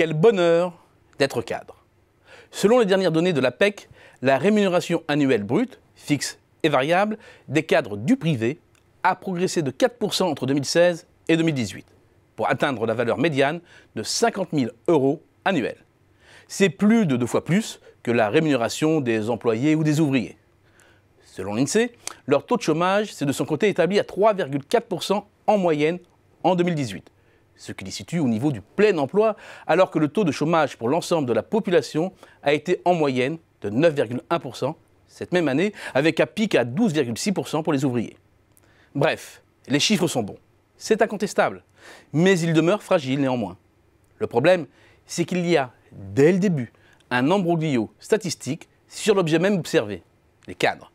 Quel bonheur d'être cadre. Selon les dernières données de l'APEC, la rémunération annuelle brute, fixe et variable, des cadres du privé a progressé de 4% entre 2016 et 2018, pour atteindre la valeur médiane de 50 000 € annuels. C'est plus de 2 fois plus que la rémunération des employés ou des ouvriers. Selon l'INSEE, leur taux de chômage s'est de son côté établi à 3,4% en moyenne en 2018, ce qui les situe au niveau du plein emploi, alors que le taux de chômage pour l'ensemble de la population a été en moyenne de 9,1% cette même année, avec un pic à 12,6% pour les ouvriers. Bref, les chiffres sont bons, c'est incontestable, mais ils demeurent fragiles néanmoins. Le problème, c'est qu'il y a, dès le début, un imbroglio statistique sur l'objet même observé, les cadres.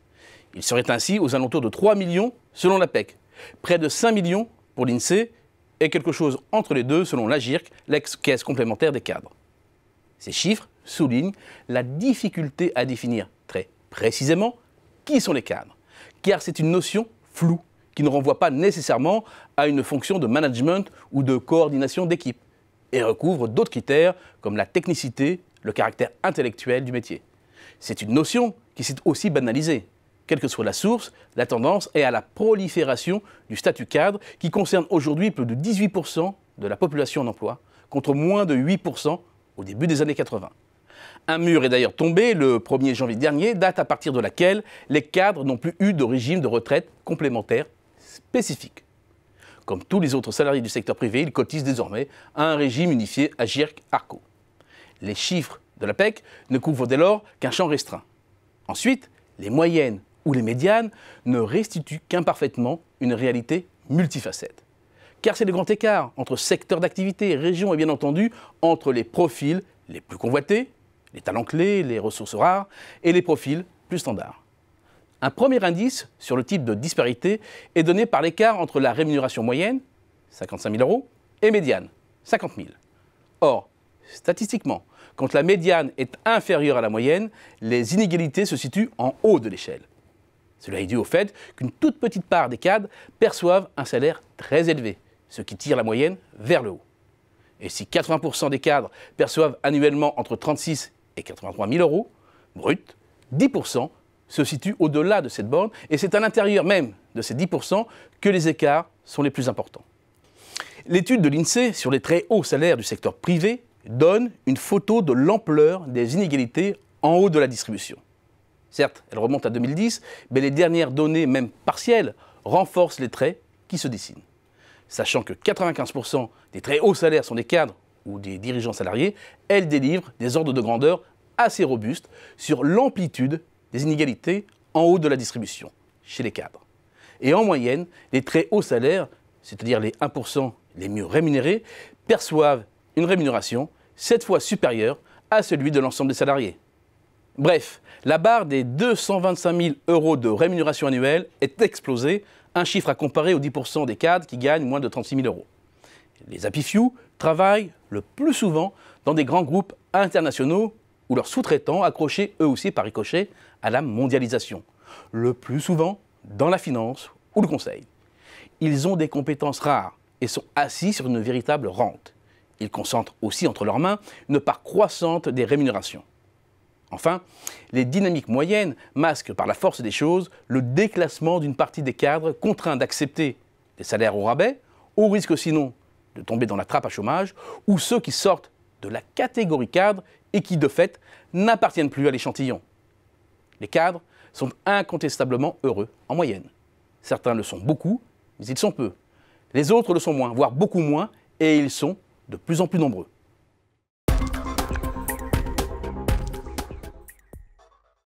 Il serait ainsi aux alentours de 3 millions selon l'APEC, près de 5 millions pour l'INSEE et quelque chose entre les deux selon l'AGIRC, l'ex-caisse complémentaire des cadres. Ces chiffres soulignent la difficulté à définir très précisément qui sont les cadres, car c'est une notion floue qui ne renvoie pas nécessairement à une fonction de management ou de coordination d'équipe et recouvre d'autres critères comme la technicité, le caractère intellectuel du métier. C'est une notion qui s'est aussi banalisée. Quelle que soit la source, la tendance est à la prolifération du statut cadre qui concerne aujourd'hui plus de 18% de la population en emploi, contre moins de 8% au début des années 80. Un mur est d'ailleurs tombé le 1er janvier dernier, date à partir de laquelle les cadres n'ont plus eu de régime de retraite complémentaire spécifique. Comme tous les autres salariés du secteur privé, ils cotisent désormais à un régime unifié AGIRC-ARCO. Les chiffres de l'APEC ne couvrent dès lors qu'un champ restreint. Ensuite, les moyennes ou les médianes ne restituent qu'imparfaitement une réalité multifacette. Car c'est le grand écart entre secteurs d'activité, régions et bien entendu entre les profils les plus convoités, les talents clés, les ressources rares et les profils plus standards. Un premier indice sur le type de disparité est donné par l'écart entre la rémunération moyenne, 55 000 €, et médiane, 50 000 €. Or, statistiquement, quand la médiane est inférieure à la moyenne, les inégalités se situent en haut de l'échelle. Cela est dû au fait qu'une toute petite part des cadres perçoivent un salaire très élevé, ce qui tire la moyenne vers le haut. Et si 80% des cadres perçoivent annuellement entre 36 et 83 000 € bruts, 10% se situent au-delà de cette borne et c'est à l'intérieur même de ces 10% que les écarts sont les plus importants. L'étude de l'INSEE sur les très hauts salaires du secteur privé donne une photo de l'ampleur des inégalités en haut de la distribution. Certes, elle remonte à 2010, mais les dernières données, même partielles, renforcent les traits qui se dessinent. Sachant que 95% des très hauts salaires sont des cadres ou des dirigeants salariés, elle délivre des ordres de grandeur assez robustes sur l'amplitude des inégalités en haut de la distribution, chez les cadres. Et en moyenne, les très hauts salaires, c'est-à-dire les 1% les mieux rémunérés, perçoivent une rémunération 7 fois supérieure à celui de l'ensemble des salariés. Bref, la barre des 225 000 € de rémunération annuelle est explosée, un chiffre à comparer aux 10% des cadres qui gagnent moins de 36 000 €. Les happy few travaillent le plus souvent dans des grands groupes internationaux ou leurs sous-traitants accrochés eux aussi par ricochet à la mondialisation, le plus souvent dans la finance ou le conseil. Ils ont des compétences rares et sont assis sur une véritable rente. Ils concentrent aussi entre leurs mains une part croissante des rémunérations. Enfin, les dynamiques moyennes masquent par la force des choses le déclassement d'une partie des cadres contraints d'accepter des salaires au rabais, au risque sinon de tomber dans la trappe à chômage, ou ceux qui sortent de la catégorie cadre et qui, de fait, n'appartiennent plus à l'échantillon. Les cadres sont incontestablement heureux en moyenne. Certains le sont beaucoup, mais ils sont peu. Les autres le sont moins, voire beaucoup moins, et ils sont de plus en plus nombreux.